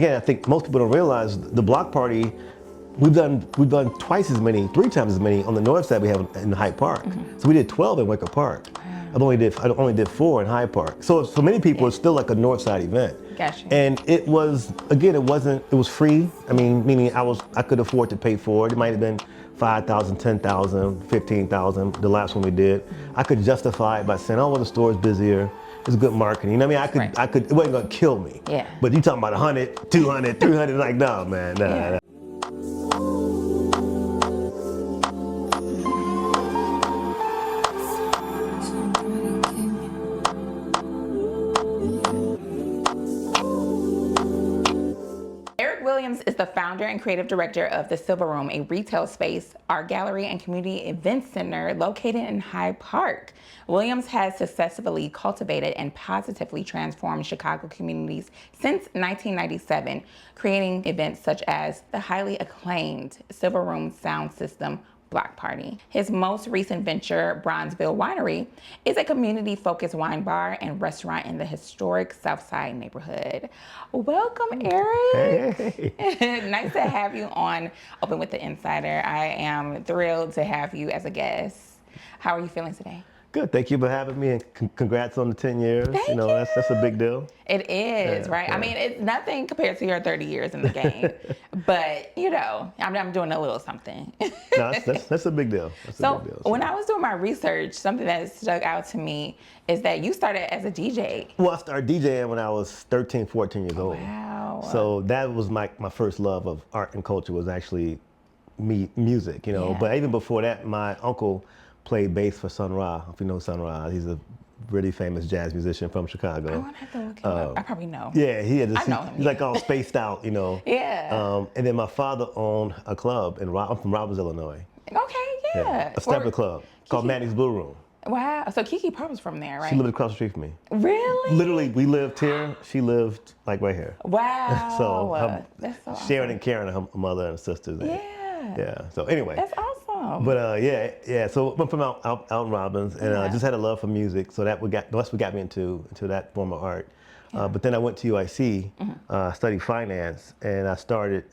Again, I think most people don't realize the block party, we've done twice as many, 3 times as many on the north side we have in Hyde Park. So we did 12 in Wicker Park. I only did 4 in Hyde Park. So for many people, it's still like a north side event. Gotcha. And it was, again, it was free. I mean, meaning I could afford to pay for it. It might have been 5,000, 10,000, 15,000, the last one we did. I could justify it by saying, oh, well, the store's busier. It's good marketing. You know what I mean? I could, it wasn't gonna kill me. Yeah. But you talking about 100, 200, 300, like, no, man, nah. Yeah. Williams is the founder and creative director of the Silver Room, a retail space, art gallery, and community event center located in Hyde Park. Williams has successfully cultivated and positively transformed Chicago communities since 1997, creating events such as the highly acclaimed Silver Room sound system block party. His most recent venture, Bronzeville Winery, is a community-focused wine bar and restaurant in the historic Southside neighborhood. Welcome, Eric. Hey. Nice to have you on Open with the Insider. I am thrilled to have you as a guest. How are you feeling today? Good, thank you for having me, and congrats on the 10 years. Thank you know, you. That's a big deal. It is, Yeah, right? yeah. I mean, it's nothing compared to your 30 years in the game, but you know, I'm doing a little something. No, that's a big deal. That's a big deal. When I was doing my research, something that stuck out to me is that you started as a DJ. Well, I started DJing when I was 13, 14 years old. Wow. So that was my first love of art and culture, was actually music, you know. Yeah. But even before that, my uncle played bass for Sun Ra, if you know Sun Ra. He's a really famous jazz musician from Chicago. I want to have to look him up. I probably know. Yeah, I know him, he's like all spaced out, you know. Yeah. And then my father owned a club I'm from Robbins, Illinois. Okay, yeah. A stepper club called Manny's Blue Room. Wow. So Kiki Pop was from there, right? She lived across the street from me. Really? Literally, we lived here. She lived like right here. Wow. So that's so Sharon awesome. and Karen are her mother and sisters. Yeah. Yeah. So anyway. That's awesome. But yeah. So I'm from out in Robbins, and I just had a love for music. So that's what got me into that form of art. But then I went to UIC, studied finance, and I started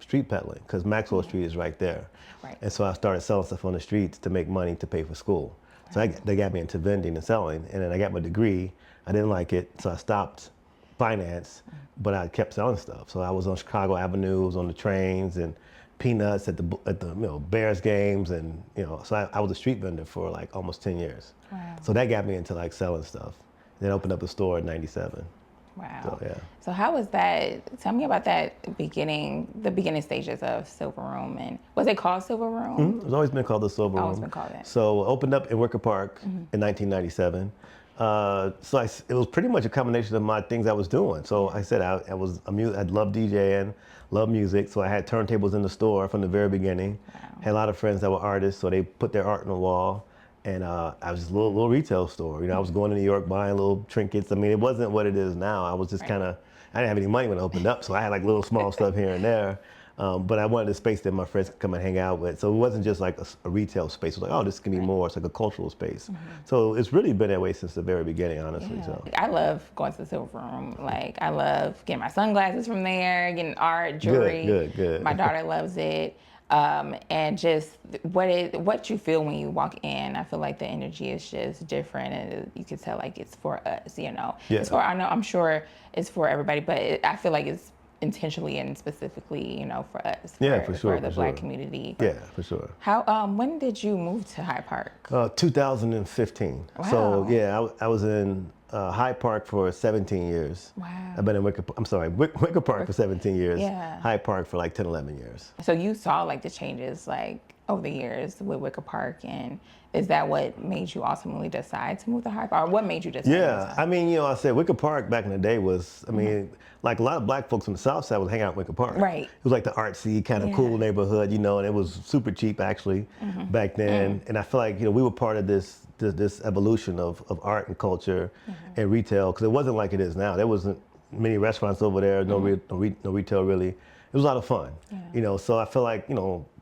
street peddling because Maxwell Street is right there. Right. And so I started selling stuff on the streets to make money to pay for school. So they got me into vending and selling, and then I got my degree. I didn't like it, so I stopped finance, but I kept selling stuff. So I was on Chicago avenues, on the trains, and peanuts at the Bears games, and so I was a street vendor for like almost 10 years. Wow. So that got me into like selling stuff. Then I opened up a store in '97. Wow. So, yeah. So how was that? Tell me about the beginning stages of Silver Room. And was it called Silver Room? It's always been called the Silver Room. Always been called that. So opened up in Wicker Park in 1997. It was pretty much a combination of my things I was doing. So I said I loved DJing, loved music. So I had turntables in the store from the very beginning. Wow. Had a lot of friends that were artists, so they put their art on the wall. And I was just a little retail store. I was going to New York buying little trinkets. I mean, it wasn't what it is now. I was just I didn't have any money when I opened up, so I had like little small stuff here and there. But I wanted a space that my friends could come and hang out with. So it wasn't just like a retail space. It was like, oh, this can be more. It's like a cultural space. So it's really been that way since the very beginning, honestly. Yeah. So I love going to the Silver Room. Like, I love getting my sunglasses from there, getting art, jewelry. Good. My daughter loves it. And just what you feel when you walk in, I feel like the energy is just different, and you can tell like it's for us, Yeah. It's for, I'm sure it's for everybody, but I feel like it's intentionally and specifically, for us. Yeah, for sure, For the for Black sure. community. yeah, for sure. How? When did you move to Hyde Park? 2015. Wow. So yeah, I was in Hyde Park for 17 years. Wow. I've been in Wicker Park for 17 years. Yeah. Hyde Park for like 10, 11 years. So you saw like the changes like over the years with Wicker Park, and is that what made you ultimately decide to move to Hyde Park? Or what made you decide? Yeah, I mean, I said Wicker Park back in the day was, I mean, like a lot of black folks from the South Side would hang out in Wicker Park. Right. It was like the artsy kind of cool neighborhood, and it was super cheap actually back then. And I feel like, we were part of this evolution of art and culture and retail, because it wasn't like it is now. There wasn't many restaurants over there, no retail really. It was a lot of fun, so I feel like,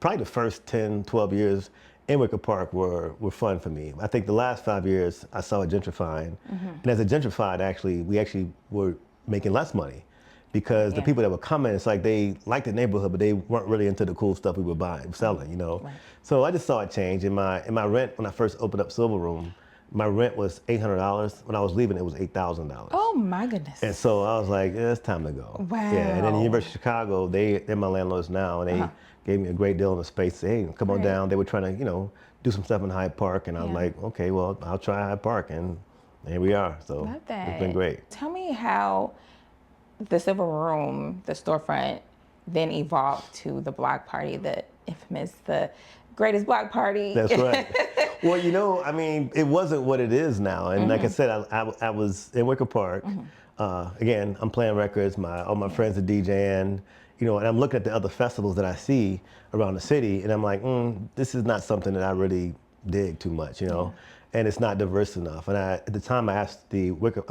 probably the first 10, 12 years in Wicker Park were fun for me. I think the last 5 years I saw it gentrifying. And as it gentrified, we actually were making less money. because the Yeah. people that were coming, it's like they liked the neighborhood, but they weren't really into the cool stuff we were buying, selling, you know. Right. So I just saw it change. In my rent, when I first opened up Silver Room, my rent was $800. When I was leaving, it was $8,000. Oh my goodness. And so I was like, yeah, it's time to go. Wow. Yeah, and then the University of Chicago, they're my landlords now, and they gave me a great deal in the space. Hey, come on Right. down. They were trying to, you know, do some stuff in Hyde Park, and I was Yeah. like, okay, well, I'll try Hyde Park, and here we are. So Love that. it's been great. Tell me how the Silver Room, the storefront, then evolved to the block party, the infamous, the greatest block party. That's right. Well, you know, I mean, it wasn't what it is now. And like I said, I was in Wicker Park. Again, I'm playing records. All my friends are DJing. You know, and I'm looking at the other festivals that I see around the city, and I'm like, this is not something that I really dig too much, you know, and it's not diverse enough. And at the time, I asked the Wicker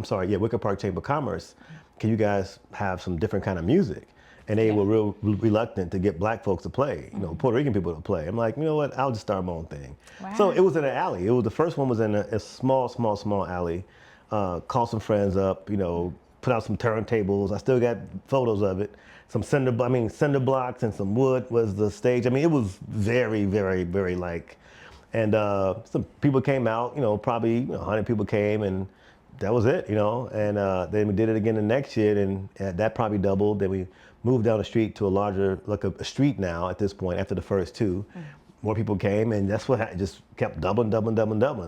Park Chamber of Commerce, can you guys have some different kind of music? And they were real reluctant to get black folks to play, you know, Puerto Rican people to play. I'm like, you know what? I'll just start my own thing. Wow. So it was in an alley. The first one was in a small alley. Called some friends up, you know, put out some turntables. I still got photos of it. Some cinder blocks and some wood was the stage. I mean, it was very, very, very like, and some people came out, you know, probably 100 people came, and that was it, you know. And then we did it again the next year, and that probably doubled. Then we moved down the street to a larger, like a street now at this point, after the first two. More people came, and that's what just kept doubling.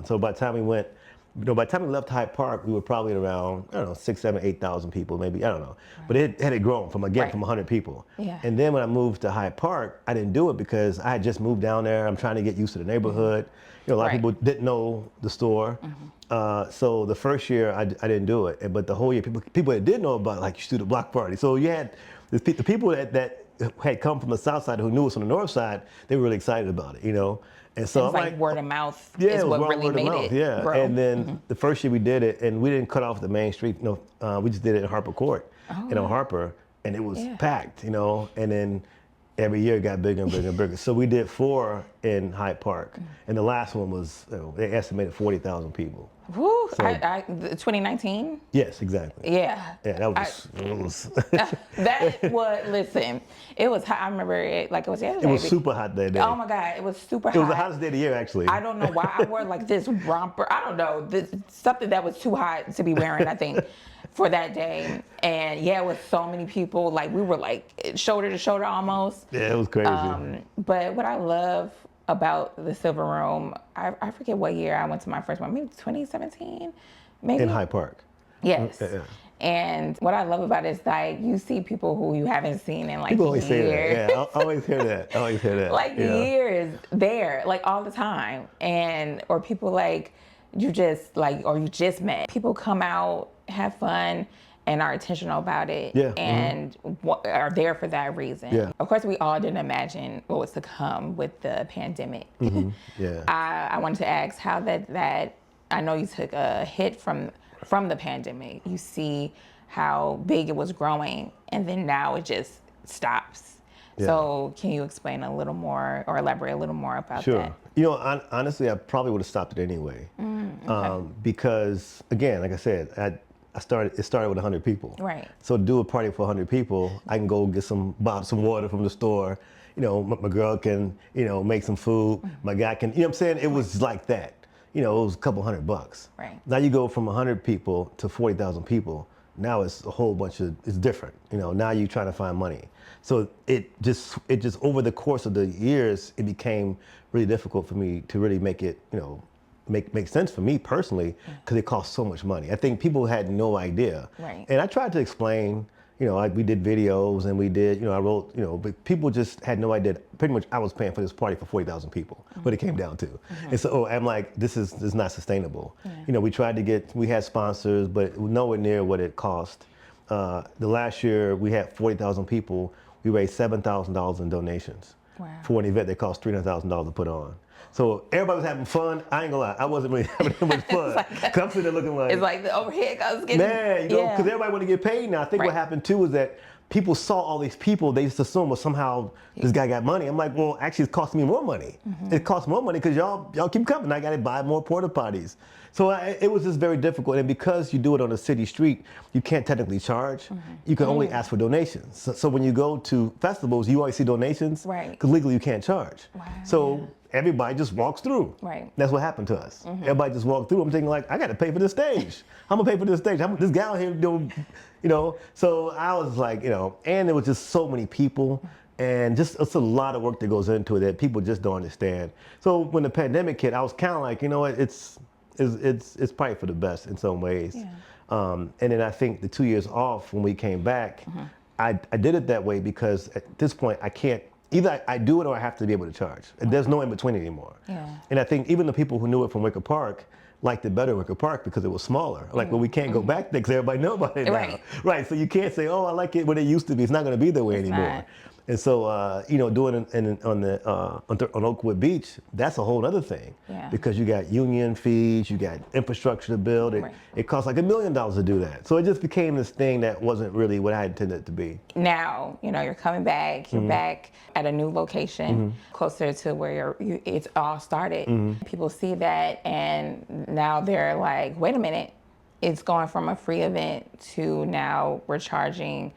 So by the time we went, by the time we left Hyde Park, we were probably at around, I don't know, 6,000, 7,000, 8,000 people, maybe, I don't know. But it had grown from 100 people. Yeah. And then when I moved to Hyde Park, I didn't do it because I had just moved down there. I'm trying to get used to the neighborhood. You know, a lot of people didn't know the store. So the first year I didn't do it. But the whole year, people that did know about it, like, you should do the block party. So you had the people that had come from the south side who knew us on the north side, they were really excited about it, you know. And so It's I'm like word of mouth yeah, is it was what really word of made mouth, it yeah. grow. And then the first year we did it, and we didn't cut off the main street. No, we just did it in Harper Court, and on Harper, and it was packed, you know. And then every year it got bigger and bigger and bigger. So we did 4 in Hyde Park, and the last one was they estimated 40,000 people. Woo, So- 2019? Yes, exactly. Yeah. Yeah, that was That was, listen, it was hot. I remember it like it was yesterday. it was super hot that day. Oh my God, it was super hot. It was the hottest day of the year, actually. I don't know why I wore like this romper. I don't know, something that was too hot to be wearing, I think, for that day. And yeah, it was so many people. Like we were like shoulder to shoulder almost. Yeah, it was crazy. But what I love about the Silver Room, I forget what year I went to my first one, maybe 2017, maybe. In Hyde Park. Yes. Yeah. And what I love about it is like you see people who you haven't seen in like People always years. say that. Yeah, I always hear that. I always hear that. Like yeah. years there, like all the time. And or people like you just met. People come out, have fun, and are intentional about it. Yeah, And are there for that reason. Yeah. Of course, we all didn't imagine what was to come with the pandemic. Yeah. I wanted to ask how that I know you took a hit from the pandemic. You see how big it was growing, and then now it just stops. Yeah. So can you explain a little more or elaborate a little more about Sure. that? You know, honestly, I probably would have stopped it anyway. Because, again, like I said, it started with 100 people. Right. So to do a party for 100 people, I can go get some water from the store. You know, my girl can, you know, make some food. My guy can, you know what I'm saying? It was like that. You know, it was a couple $100. Right. Now you go from 100 people to 40,000 people. Now it's a whole it's different. You know, now you're trying to find money. So it just over the course of the years, it became really difficult for me to really make it, you know, make sense for me personally, because it costs so much money. I think people had no idea. Right. And I tried to explain, you know, we did videos and we did, you know, I wrote, you know, but people just had no idea. Pretty much I was paying for this party for 40,000 people, what it came down to. And so I'm like, this is not sustainable. You know, we had sponsors, but nowhere near what it cost. The last year we had 40,000 people. We raised $7,000 in donations for an event that cost $300,000 to put on. So everybody was having fun. I ain't gonna lie, I wasn't really having that much fun. Cause I'm sitting there looking like, It's like the overhead goes getting, man, you know, because everybody want to get paid now. I think what happened too is that people saw all these people, they just assumed, well, somehow this guy got money. I'm like, well, actually, it's costing me more money. It costs more money because y'all keep coming. I got to buy more porta potties. So it was just very difficult. And because you do it on a city street, you can't technically charge. You can only ask for donations. So when you go to festivals, you always see donations. Right. Because legally you can't charge. Wow, so everybody just walks through. Right. That's what happened to us. Everybody just walked through. I'm thinking like, I got to pay for this stage. I'm gonna pay for this stage. This gal here doing, you know. So I was like, you know, and there was just so many people, and just it's a lot of work that goes into it that people just don't understand. So when the pandemic hit, I was kind of like, you know what, it's probably for the best in some ways. Yeah. And then I think the 2 years off when we came back, I did it that way because at this point I can't. Either I do it or I have to be able to charge. There's no in between anymore. Yeah. And I think even the people who knew it from Wicker Park liked it better in Wicker Park because it was smaller. Like, well, we can't go back there because everybody know about it now. Right. Right. So you can't say, oh, I like it when it used to be. It's not going to be that way anymore. not. And so, you know, doing it on Oakwood Beach, that's a whole other thing. Yeah. Because you got union fees, you got infrastructure to build. Right. It costs like $1 million to do that. So it just became this thing that wasn't really what I intended it to be. Now, you know, you're coming back, you're back at a new location, closer to where it's all started. People see that and now they're like, wait a minute, it's going from a free event to now we're charging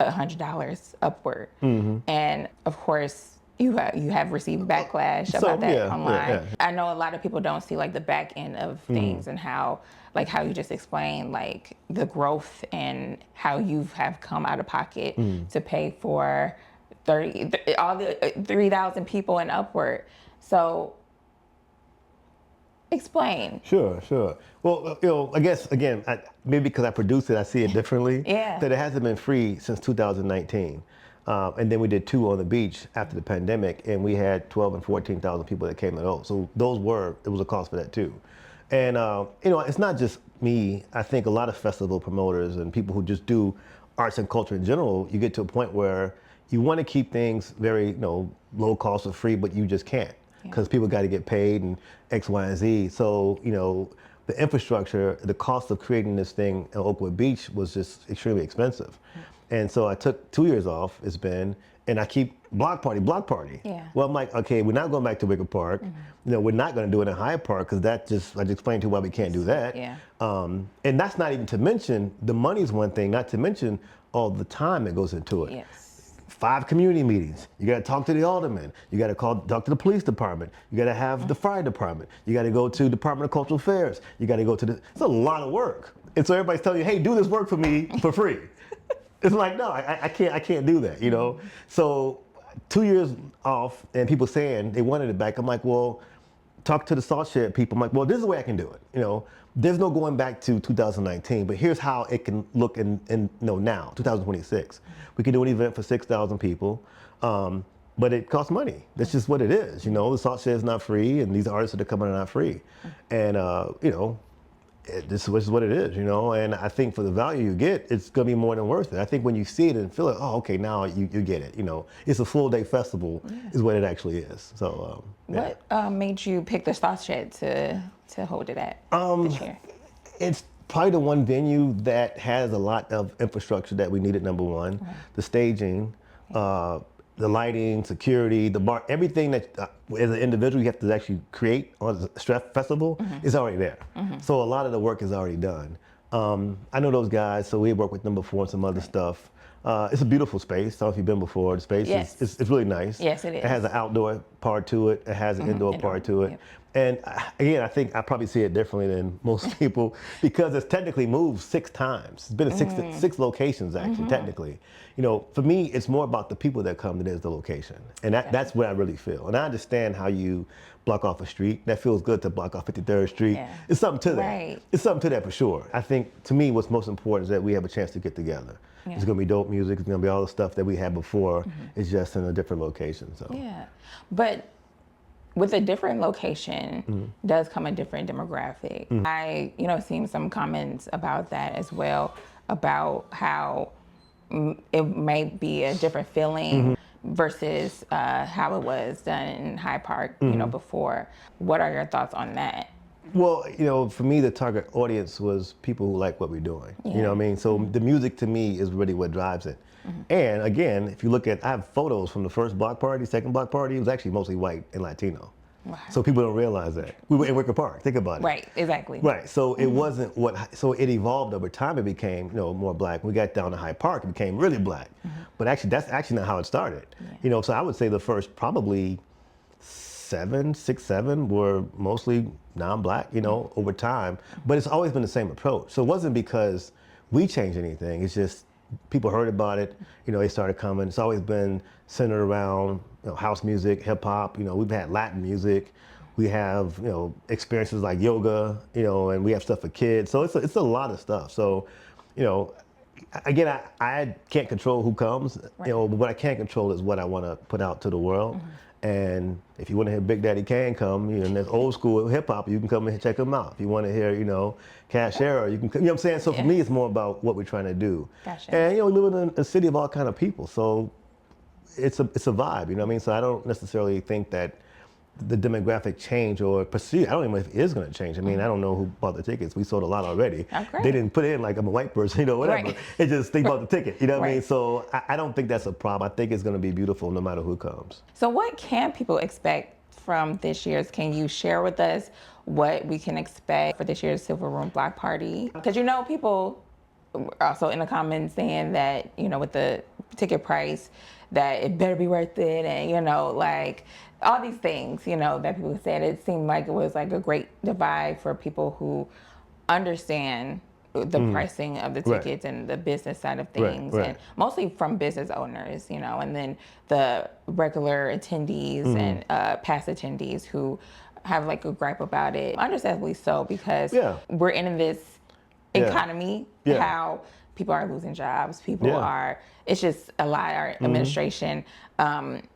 $100 upward. And of course, you have received backlash about that online. Yeah. I know a lot of people don't see like the back end of things and how you just explained like the growth and how you have come out of pocket to pay for all the 3,000 people and upward. So explain. Sure. Well, you know, I guess, again, maybe because I produced it, I see it differently. Yeah. That it hasn't been free since 2019. And then we did 2 on the beach after the pandemic, and we had 12 and 14,000 people that came to those. So it was a cost for that too. And, you know, it's not just me. I think a lot of festival promoters and people who just do arts and culture in general, you get to a point where you want to keep things very, you know, low cost or free, but you just can't. Because people got to get paid and X, Y, and Z. So, you know, the infrastructure, the cost of creating this thing at Oakwood Beach was just extremely expensive. And so I took 2 years off, and I keep block party. Yeah. Well, I'm like, okay, we're not going back to Wicker Park. You know, we're not going to do it in Hyde Park because I just explained to you why we can't do that. Yeah. And that's not even to mention, the money's one thing, not to mention all the time that goes into it. Yes. 5 community meetings. You got to talk to the alderman. You got to talk to the police department. You got to have the fire department. You got to go to Department of Cultural Affairs. You got to go to it's a lot of work. And so everybody's telling you, hey, do this work for me for free. It's like, no, I can't do that, you know? So 2 years off and people saying they wanted it back. I'm like, well, talk to the Salt Shed people. I'm like, well, this is the way I can do it. You know, there's no going back to 2019, but here's how it can look in now, 2026. We can do an event for 6,000 people, but it costs money. That's just what it is. You know, the Salt Shed is not free, and these artists that are coming are not free. And, you know, this is what it is, you know, and I think for the value you get, it's gonna be more than worth it. I think when you see it and feel it, oh, okay, now you get it, you know. It's a full day festival is what it actually is, so. What made you pick the Salt Shed to hold it at this year? It's probably the one venue that has a lot of infrastructure that we needed, number one. The staging, the lighting, security, the bar, everything that as an individual you have to actually create on the Stress Festival is already there. So a lot of the work is already done. I know those guys, so we work with them before and some other stuff. It's a beautiful space. I don't know if you've been before. The space is it's really nice. Yes, it is. It has an outdoor part to it. It has an indoor part to it. Yep. And again, I think I probably see it differently than most people because it's technically moved 6 times. It's been in six locations actually, technically. You know, for me, it's more about the people that come than it is the location. And that's what I really feel. And I understand how you block off a street. That feels good to block off 53rd Street. Yeah. It's something to that. Right. It's something to that for sure. I think to me, what's most important is that we have a chance to get together. It's gonna be dope music. It's gonna be all the stuff that we had before. It's just in a different location. So. Yeah, but with a different location does come a different demographic. I, seen some comments about that as well, about how it may be a different feeling versus how it was done in Hyde Park, before. What are your thoughts on that? Well, for me, the target audience was people who like what we're doing. You know what I mean? So the music to me is really what drives it. And again, if you look at, I have photos from the first block party, second block party, it was actually mostly white and Latino. Wow. So people don't realize that. We were in Wicker Park, think about it. Right, exactly. Right, so it wasn't so it evolved over time, it became, more black. When we got down to Hyde Park, it became really black. But actually, that's actually not how it started. So I would say the first probably 6, 7 were mostly non-black, over time. But it's always been the same approach. So it wasn't because we changed anything, it's just people heard about it, they started coming. It's always been centered around house music, hip hop, we've had Latin music. We have, experiences like yoga, and we have stuff for kids. So it's a lot of stuff. So, again, I can't control who comes, Right. but what I can control is what I want to put out to the world. And if you want to hear Big Daddy Kane come, and there's old school hip hop, you can come and check him out. If you want to hear, Cash Era, you can, you know what I'm saying? So for me, it's more about what we're trying to do. Gotcha. And, we live in a city of all kind of people. So it's a vibe, you know what I mean? So I don't necessarily think that the demographic change or perceive, I don't even know if it is going to change. I mean, I don't know who bought the tickets. We sold a lot already. Okay. They didn't put in like I'm a white person, whatever. Right. It just, they bought the ticket, you know what I mean? Right. So I don't think that's a problem. I think it's going to be beautiful no matter who comes. So what can people expect from this year's? Can you share with us what we can expect for this year's Silver Room Block Party? Because people also in the comments saying that, with the ticket price, that it better be worth it, and like all these things, that people said. It seemed like it was like a great divide for people who understand the pricing of the tickets and the business side of things, Right. and mostly from business owners, and then the regular attendees and past attendees who have like a gripe about it, understandably so, because we're in this economy, how people are losing jobs, people are, it's just a lot. Our administration,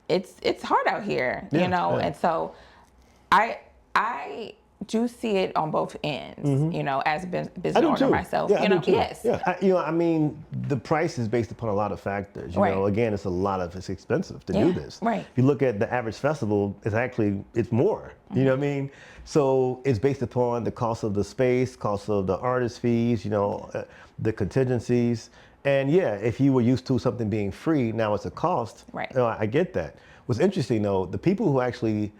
it's hard out here, and so I do see it on both ends, as a business owner myself, yes. Yeah, I mean, the price is based upon a lot of factors, Right. Again, it's expensive to do this. Right. If you look at the average festival, it's more, you know what I mean? So it's based upon the cost of the space, cost of the artist fees, the contingencies. And if you were used to something being free, now it's a cost. Right. I get that. What's interesting though, the people who actually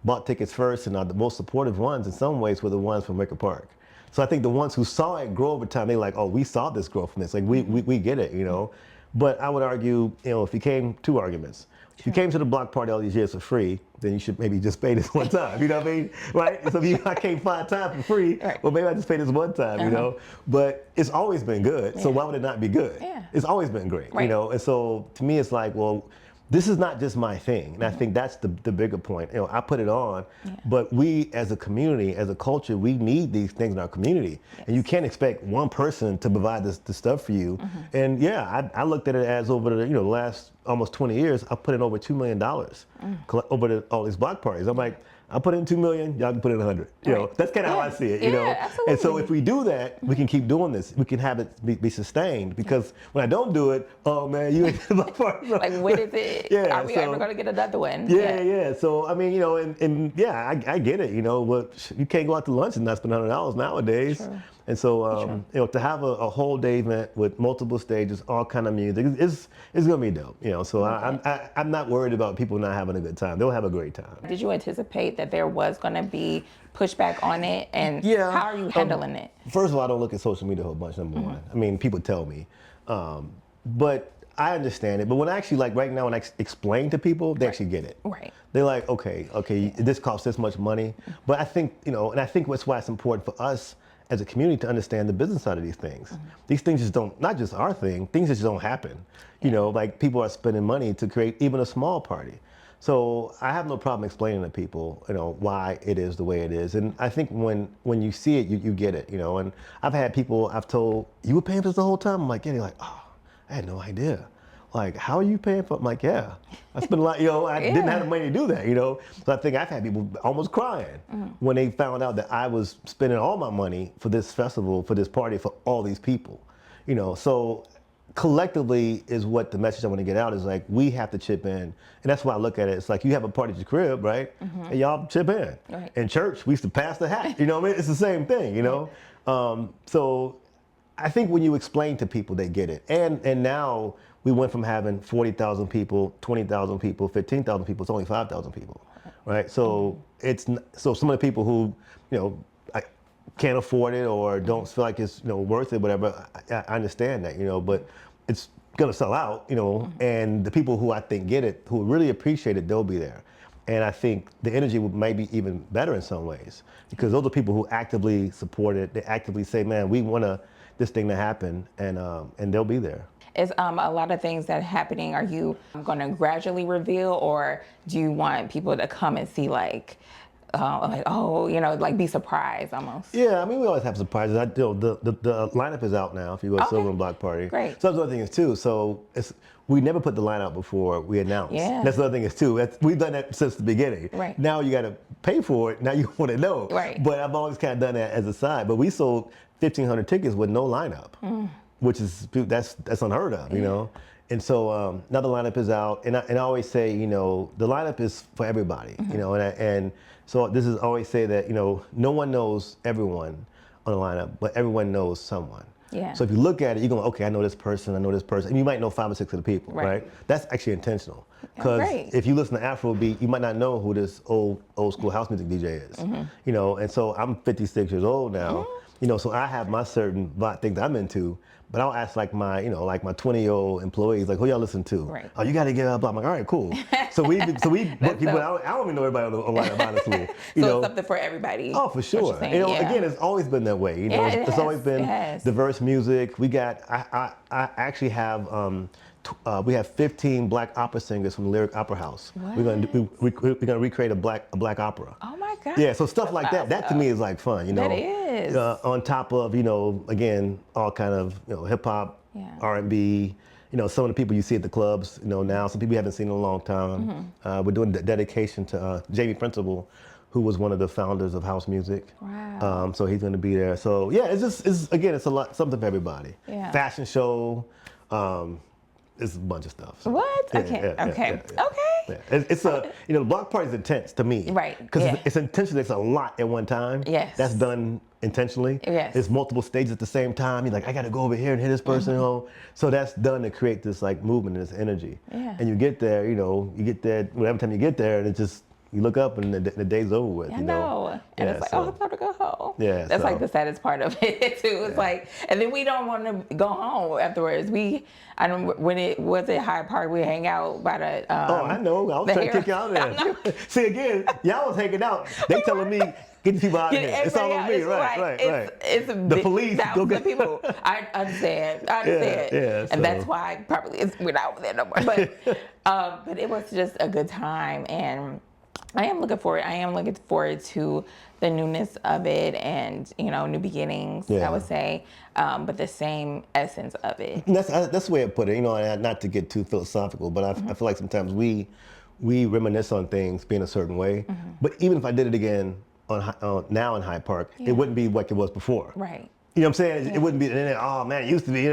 bought tickets first and are the most supportive ones in some ways were the ones from Wicker Park. So I think the ones who saw it grow over time, they like, oh, we saw this growth from this. Like we get it, But I would argue, if you came, 2 arguments. If you came to the block party all these years for free, then you should maybe just pay this one time, you know what I mean? Right? So if I came 5 times for free, Right. well, maybe I just pay this one time, But it's always been good, so why would it not be good? Yeah. It's always been great, Right. And so to me, it's like, well, this is not just my thing. And I think that's the bigger point. I put it on, but we as a community, as a culture, we need these things in our community. Yes. And you can't expect one person to provide this stuff for you. And I looked at it as over the last almost 20 years, I put in over $2 million over all these block parties. I'm like, I put in $2 million, y'all can put in 100. Right. That's kind of how I see it, Absolutely. And so if we do that, we can keep doing this. We can have it be sustained, because when I don't do it, oh man, you ain't the block party. Like, when is it? Are we ever going to get another one? Yeah. So I mean, I get it. But you can't go out to lunch and not spend $100 nowadays. True. And so, to have a whole day event with multiple stages, all kind of music, it's gonna be dope. So I'm not worried about people not having a good time. They'll have a great time. Did you anticipate that there was going to be pushback on it, and how are you handling it? First of all, I don't look at social media a whole bunch, number one. I mean, people tell me. But I understand it. But when I actually, like right now, when I explain to people, they actually get it. Right. They're like, okay, this costs this much money. But I think, and I think that's why it's important for us as a community to understand the business side of these things. These things just don't, not just our thing, things just don't happen. Like people are spending money to create even a small party. So I have no problem explaining to people, why it is the way it is. And I think when you see it, you get it, and I've had people I've told, you were paying for this the whole time? I'm like, yeah, they're like, oh, I had no idea. Like, how are you paying for it? I'm like, yeah, I spent a lot, I didn't have the money to do that, So I think I've had people almost crying when they found out that I was spending all my money for this festival, for this party, for all these people, So collectively is what the message I want to get out is, like, we have to chip in. And that's why I look at it. It's like you have a party at your crib, right? And y'all chip in. Right. In church, we used to pass the hat, what I mean? It's the same thing, So I think when you explain to people, they get it. And now we went from having 40,000 people, 20,000 people, 15,000 people, it's only 5,000 people, right? So so some of the people who, can't afford it or don't feel like it's, worth it, whatever, I understand that, but it's gonna sell out, and the people who I think get it, who really appreciate it, they'll be there. And I think the energy might be even better in some ways, because those are people who actively support it. They actively say, man, we want this thing to happen, and they'll be there. Is a lot of things that are happening, are you going to gradually reveal, or do you want people to come and see like be surprised almost? Yeah, I mean, we always have surprises. The lineup is out now if you go to Silver and Block Party. Great. So that's the other thing is too. So we never put the line out before we announced. Yeah. That's the other thing is too. We've done that since the beginning. Right. Now you got to pay for it. Now you want to know. Right. But I've always kind of done that as a side. But we sold 1,500 tickets with no lineup, which is that's unheard of, And so now the lineup is out, and I always say, the lineup is for everybody, and so this is always say that, no one knows everyone on the lineup, but everyone knows someone. Yeah. So if you look at it, you're going, okay, I know this person, and you might know 5 or 6 of the people, right? That's actually intentional, because if you listen to Afrobeat, you might not know who this old school house music DJ is, and so I'm 56 years old now, so I have my certain things I'm into. But I'll ask like my 20-year-old employees, like, who y'all listen to? Right. Oh, you got to get up. I'm like, all right, cool. So we book people. I don't even know everybody on the lineup, honestly. It's something for everybody. Oh, for sure. Again, it's always been that way. It's always been diverse music. We got. I actually have. We have 15 black opera singers from the Lyric Opera House. What? We're gonna recreate a black opera. Oh my God. Yeah, so stuff like that. That to me is like fun, That is. On top of, again, all kind of, hip hop, R&B, some of the people you see at the clubs, now, some people you haven't seen in a long time. We're doing dedication to Jamie Principle, who was one of the founders of house music. Wow. So he's going to be there. So yeah, it's a lot, something for everybody. Yeah. Fashion show, it's a bunch of stuff. So. What? Okay. Okay. Yeah. It's the block party is intense to me. Right. Because it's intentional. It's a lot at one time. Yes. That's done intentionally. Yes. There's multiple stages at the same time. You're like, I got to go over here and hit this person. So that's done to create this like movement and this energy. Yeah. And you get there, whatever time you get there, and it just, you look up and the day's over with. I know. And it's like, I'm time to go home. Yeah. That's like the saddest part of it too. It's like, and then we don't want to go home afterwards. When it was at Hyde Park, we hang out by the. I know. I was trying to kick you out of there. See, again, y'all was hanging out. They telling me, get the people out of here. It's all on me. Right. It's the police. Thousands of people. I understand. Yeah, and that's why probably we're not over there no more. But it was just a good time, and I am looking forward to the newness of it, and new beginnings. I would say, but the same essence of it. And that's the way I put it. Not to get too philosophical, but I feel like sometimes we reminisce on things being a certain way. But even if I did it again now in Hyde Park, it wouldn't be like it was before. Right. You know what I'm saying? It wouldn't be, oh man, it used to be.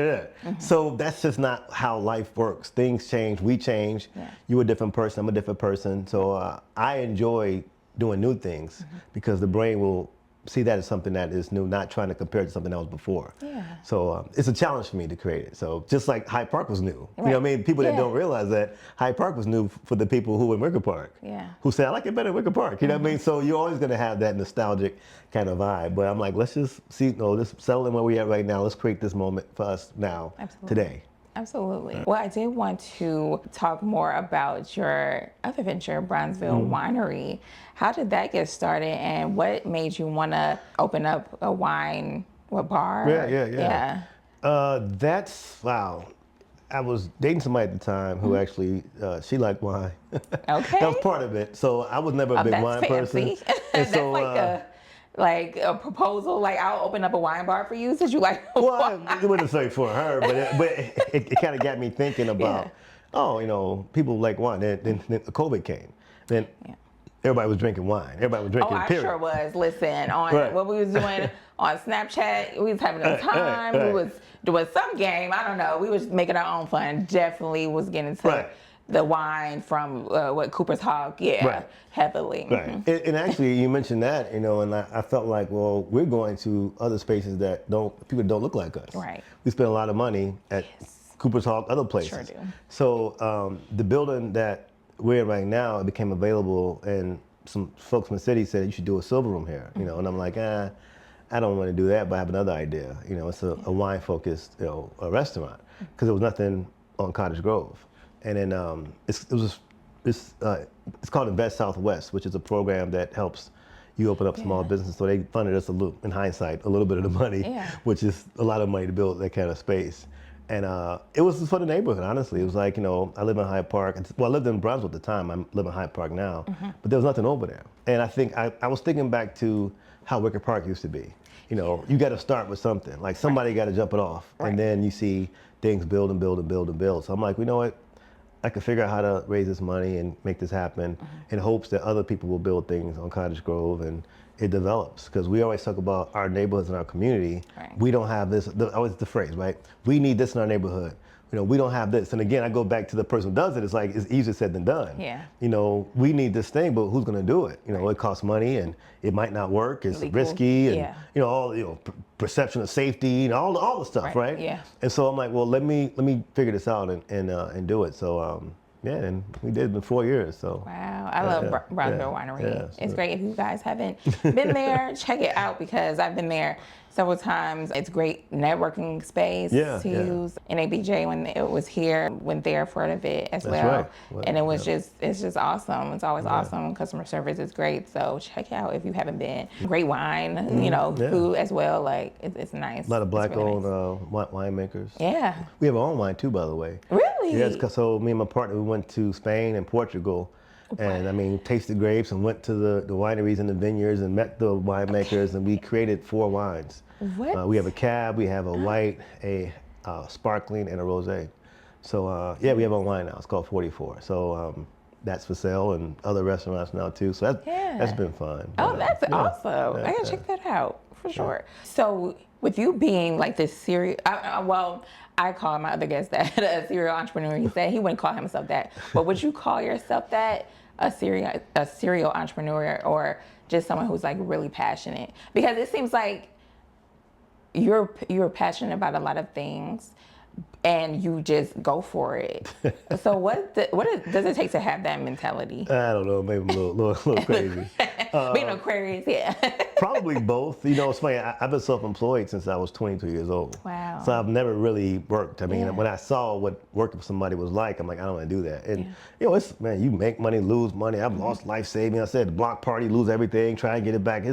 So that's just not how life works. Things change, we change. Yeah. You're a different person, I'm a different person. So I enjoy doing new things because the brain will see that as something that is new, not trying to compare it to something that was before. Yeah. So it's a challenge for me to create it. So just like Hyde Park was new. Right. You know what I mean? People that don't realize that Hyde Park was new for the people who were in Wicker Park. Yeah. Who say, I like it better in Wicker Park. You know what I mean? So you're always going to have that nostalgic kind of vibe. But I'm like, let's just let's settle in where we're at right now. Let's create this moment for us now, today. Absolutely. Well, I did want to talk more about your other venture, Bronzeville Winery. How did that get started, and what made you want to open up a wine bar? Yeah. That's, wow. I was dating somebody at the time who actually, she liked wine. Okay. That was part of it. So I was never a big wine person. That's so, like a proposal, like I'll open up a wine bar for you since you like wine. Well, it wouldn't say for her, but it kind of got me thinking about, people like wine. Then COVID came. Then everybody was drinking wine. Everybody was drinking, period. Sure was. Listen, on what we was doing on Snapchat, we was having a time. We was doing some game. I don't know. We was making our own fun. Definitely was getting to the wine from Cooper's Hawk, heavily. Right. And actually, you mentioned that, and I felt like, well, we're going to other spaces that people don't look like us. Right. We spend a lot of money at Cooper's Hawk, other places. Sure do. So the building that we're in right now, it became available, and some folks in the city said you should do a silver room here, you know, and I'm like, I don't want to do that, but I have another idea. You know, it's a wine-focused, you know, a restaurant, because there was nothing on Cottage Grove, and then it's called Invest Southwest, which is a program that helps you open up small businesses. So they funded us a little, in hindsight, a little bit of the money, which is a lot of money to build that kind of space. And it was for the neighborhood, honestly. It was like, you know, I live in Hyde Park. Well, I lived in Brunswick at the time. I live in Hyde Park now, but there was nothing over there. And I think I was thinking back to how Wicker Park used to be. You know, you got to start with something. Like somebody got to jump it off, and then you see things build and build and build and build. So I'm like, you know what? I could figure out how to raise this money and make this happen in hopes that other people will build things on Cottage Grove and it develops. Because we always talk about our neighborhoods and our community. We don't have this, always the phrase, right? We need this in our neighborhood. You know, we don't have this. And again, I go back to the person who does it. It's like, it's easier said than done. You know, we need this thing, but who's going to do it? You know, it costs money and it might not work. It's risky and, you know, all, you know, perception of safety, you know, all the stuff, right? And so I'm like, well, let me figure this out and do it. So, yeah, and we did it in 4 years. So wow, I love Brownsville Winery. It's great. If you guys haven't been there, check it out, because I've been there several times. It's great networking space to use. NABJ, when it was here, went there for an event as well. And it was it's just awesome. It's always awesome. Customer service is great. So check it out if you haven't been. Great wine, you know, food as well. Like it's nice. A lot of black-owned winemakers. We have our own wine too, by the way. Really? Yes, because so me and my partner, we went to Spain and Portugal. And I mean, tasted grapes and went to the wineries and the vineyards and met the winemakers, and we created 4 wines. We have a cab, we have a white, a sparkling, and a rosé. So yeah, we have a wine now. It's called 44. So that's for sale and other restaurants now too. So that's been fun. Oh, that's awesome. I gotta check that out for sure. So with you being like this serial, well, I call my other guest that a serial entrepreneur. He said he wouldn't call himself that, but would you call yourself that, a serial entrepreneur, or just someone who's like really passionate? Because it seems like you're passionate about a lot of things, and you just go for it. So what does it take to have that mentality? I don't know, maybe a little crazy. Being Aquarius, Probably both. You know, it's funny. I've been self-employed since I was 22 years old. Wow. So I've never really worked. I mean, when I saw what working for somebody was like, I'm like, I don't want to do that. And you know, it's, man, you make money, lose money. I've lost life savings. I said, the block party, lose everything, try and get it back.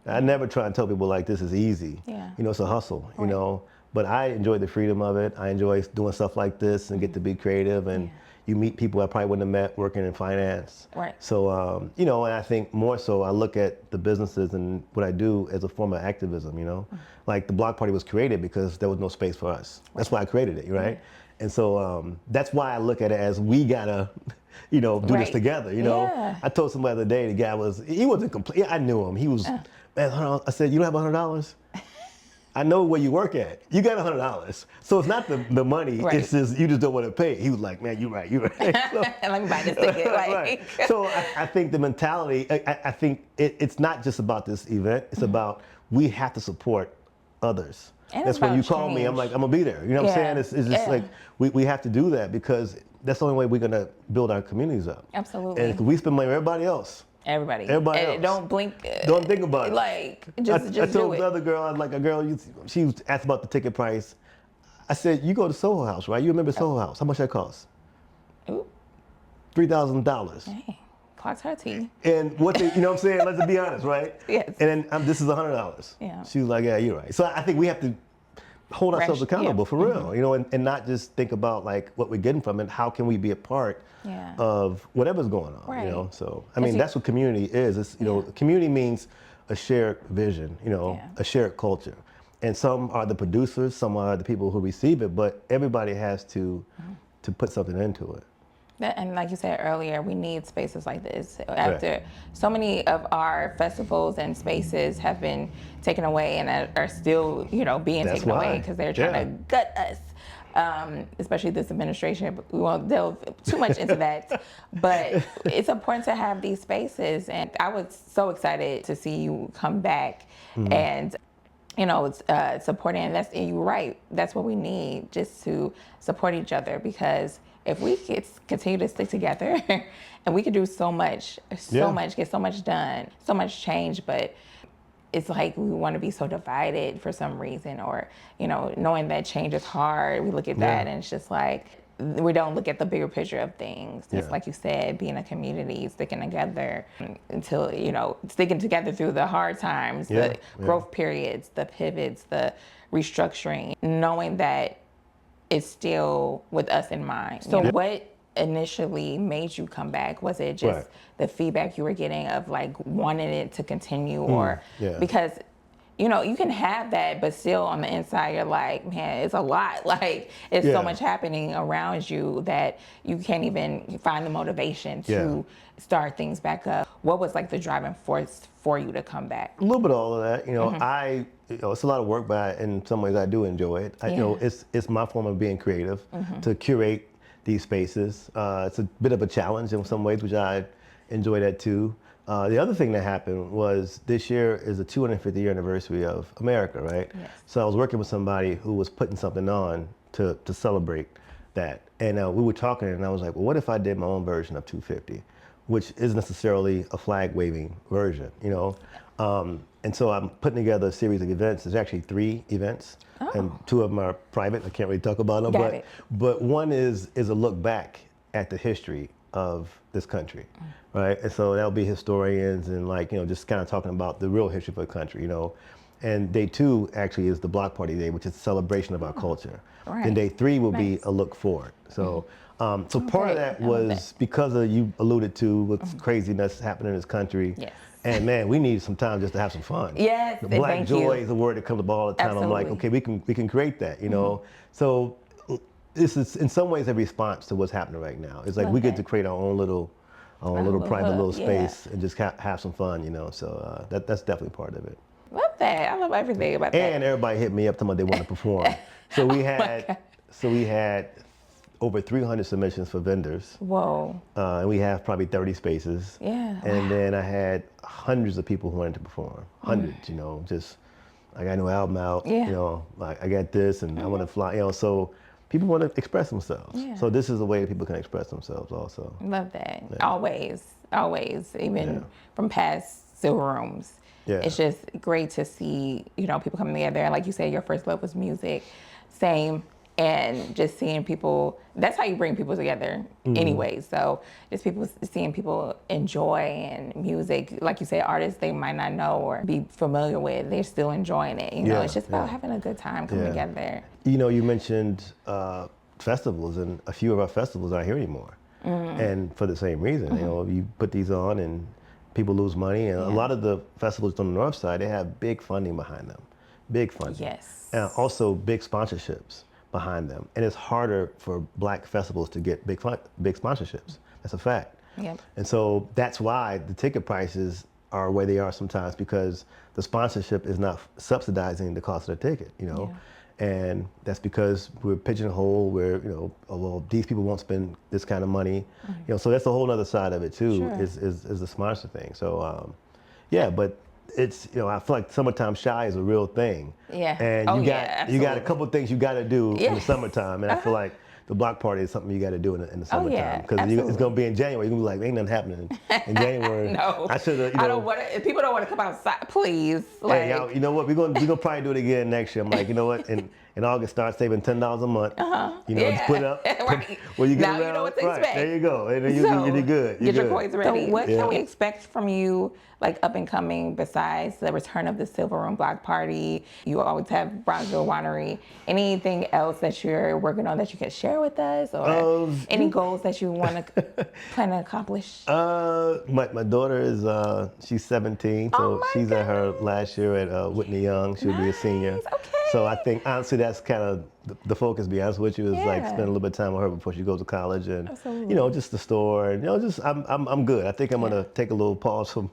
I never try and tell people like this is easy. You know, it's a hustle. You know. But I enjoy the freedom of it. I enjoy doing stuff like this and get to be creative, and you meet people I probably wouldn't have met working in finance. So, you know, and I think more so I look at the businesses and what I do as a form of activism, you know. Like the block party was created because there was no space for us. That's why I created it, right? And so that's why I look at it as we gotta, you know, do this together, you know. I told somebody the other day, the guy he wasn't complete. I knew him. He was, man, I said, you don't have $100? I know where you work at. You got $100. So it's not the money, it's just, you just don't want to pay. He was like, man, you're right. So, let me buy this ticket. So I think the mentality, I think it's not just about this event, it's about, we have to support others. And that's when you call me, I'm like, I'm gonna be there. You know what I'm saying? It's just like, we have to do that, because that's the only way we're gonna build our communities up. Absolutely. And if we spend money on everybody else, Everybody else. Don't blink. Don't think about it. Like, I just told do it. the other girl, like a girl, she was asked about the ticket price. I said, you go to Soho House, right? You remember Soho House? How much that cost? Ooh. $3,000. Dang. Clock's her tea. And what you know what I'm saying? Let's be honest, right? Yes. And then this is $100. Yeah. She was like, yeah, you're right. So I think we have to hold ourselves accountable for real, you know, and not just think about like what we're getting from it. How can we be a part of whatever's going on, you know? So, I mean, that's what community is. It's, you know, community means a shared vision, you know, a shared culture. And some are the producers, some are the people who receive it, but everybody has to put something into it. And like you said earlier, we need spaces like this. After so many of our festivals and spaces have been taken away and are still, you know, being taken away because they're trying to gut us. Especially this administration, we won't delve too much into that, but it's important to have these spaces. And I was so excited to see you come back. And it's supporting. And you're right. That's what we need, just to support each other. Because if we continue to stick together, and we can do so much, get so much done, so much change, but it's like we want to be so divided for some reason, or knowing that change is hard. We look at that and it's just like we don't look at the bigger picture of things. It's like you said, being a community, sticking together until sticking together through the hard times, the growth periods, the pivots, the restructuring, knowing that it's still with us in mind. So what initially made you come back? Was it just the feedback you were getting of like wanting it to continue, or because you can have that, but still on the inside you're like, man, it's a lot. Like it's so much happening around you that you can't even find the motivation to start things back up. What was like the driving force for you to come back? A little bit of all of that. It's a lot of work, but in some ways I do enjoy it. It's my form of being creative, to curate these spaces. It's a bit of a challenge in some ways, which I enjoy that too. The other thing that happened was this year is the 250th anniversary of America, right? Yes. So I was working with somebody who was putting something on to celebrate that. And we were talking, and I was like, well, what if I did my own version of 250, which isn't necessarily a flag waving version, And so I'm putting together a series of events. There's actually 3 events, and 2 of them are private. I can't really talk about them, but one is a look back at the history of this country, right? And so that'll be historians and just kind of talking about the real history of the country, And day 2 actually is the Block Party Day, which is a celebration of our culture. Right. Then day 3 will be a look forward. So, so part of that was because of, you alluded to what's craziness happening in this country. Yes. And man, we need some time just to have some fun. Yes, the Black joy is a word that comes up all the time. Absolutely. I'm like, okay, we can create that, So this is in some ways a response to what's happening right now. It's like we get to create our own little private little space and just have some fun, So that's definitely part of it. Love that. I love everything about that. And everybody hit me up talking about they want to perform. So we had over 300 submissions for vendors. Whoa. And we have probably 30 spaces. Yeah. And then I had hundreds of people who wanted to perform. Hundreds, just I got a new album out, like I got this and I want to fly, so people want to express themselves. Yeah. So this is a way that people can express themselves also. Love that. Yeah. Always, even from past silver rooms. Yeah. It's just great to see, people coming together. And like you said, your first love was music. Same. And just seeing people, that's how you bring people together anyway. So just seeing people enjoy, and music, like you say, artists they might not know or be familiar with, they're still enjoying it. It's just about having a good time coming together. You mentioned festivals, and a few of our festivals aren't here anymore. And for the same reason, you put these on and people lose money. And a lot of the festivals on the north side, they have big funding behind them. Big funding. Yes. And also big sponsorships behind them, and it's harder for Black festivals to get big sponsorships. That's a fact. Yep. And so that's why the ticket prices are where they are sometimes, because the sponsorship is not subsidizing the cost of the ticket. And that's because we're pigeonholed. Where well, these people won't spend this kind of money. So that's a whole other side of it too. Sure. Is the sponsor thing. So but it's I feel like summertime shy is a real thing. Yeah. And you got a couple of things you got to do in the summertime, and I feel like the block party is something you got to do in the summertime, because it's going to be in January. You're going to be like, ain't nothing happening in January. No. I should have. I don't want to. People don't want to come outside. Please. Like, hey, y'all, you know what? We're gonna probably do it again next year. I'm like, you know what? In August, start saving $10 a month. Split up. Right. Well, you get now around, you know what to expect. There you go. And then you're good. Get your coins ready. So what can we expect from you, like up and coming, besides the return of the Silver Room Block Party? You always have Brownsville Winery. Anything else that you're working on that you can share with us, or any goals that you want to plan to accomplish? My daughter is she's 17, so she's at her last year at Whitney Young. She'll be a senior. Okay. So I think honestly that's kind of the focus, to be honest with you, is like Yeah. spend a little bit of time with her before she goes to college, and Absolutely. you know, just the store, and you know, just I'm good. I think I'm gonna take a little pause from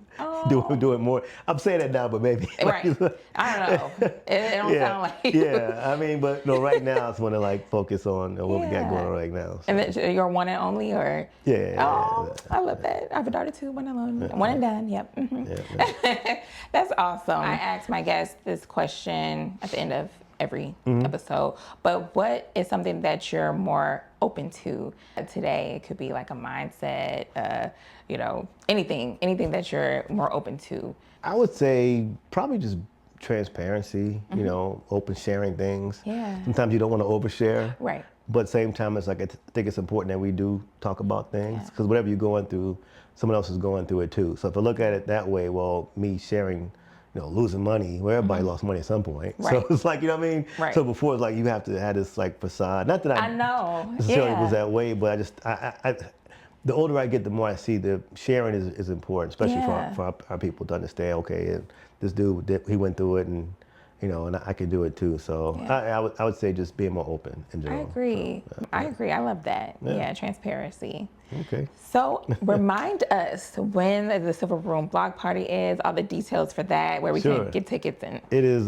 doing more. I'm saying that now, but maybe Right. I don't know. It don't yeah, sound like yeah. I mean, but no, right now it's want to like focus on what we got going on right now. So. And then you're one and only, or? Yeah. Oh, I love that. I have a daughter too, one and only, one and done. Yep. Yeah. That's awesome. I ask my guests this question at the end of every episode, but what is something that you're more open to today? It could be like a mindset, you know, anything that you're more open to. I would say probably just transparency, you know, open sharing things. Yeah. Sometimes you don't want to overshare. Right. But at the same time, it's like I think it's important that we do talk about things, because whatever you're going through, someone else is going through it too. So if I look at it that way, well, me sharing, you know, losing money, well, everybody lost money at some point. Right. So it's like, you know what I mean? Right. So before it's like you have to have this like facade. Not that I know. necessarily was that way, but I the older I get, the more I see the sharing is important, especially for our people to understand, okay, and this dude, he went through it, and you know, and I can do it too. So I would say just being more open in general. I agree. So, I agree. I love that. Yeah, transparency. Okay. So remind us when the Silver Room block party is, all the details for that, where we can get tickets in. It is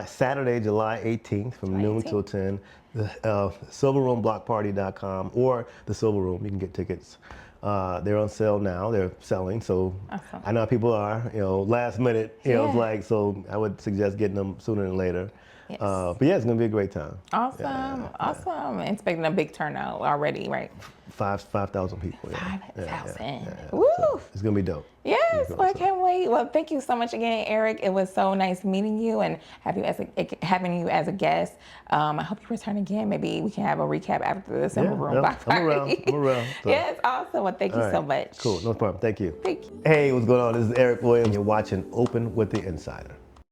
Saturday, July 18th from noon till 10. silverroomblockparty.com or the Silver Room. You can get tickets. They're on sale now. They're selling. So Awesome. I know how people are, you know, last minute, you know, it's like, so I would suggest getting them sooner than later. Yes. But yeah, it's going to be a great time. Awesome. Awesome. Expecting a big turnout already, right? 5,000 people. 5,000. Woo! So it's going to be dope. Yes, well, I can't wait. Well, thank you so much again, Eric. It was so nice meeting you and having you as a guest. I hope you return again. Maybe we can have a recap after the Silver Room block party. I'm around. So. Yes, awesome. Well, thank you so much. Cool, no problem. Thank you. Thank you. Hey, what's going on? This is Eric Williams. You're watching Open with the Insider.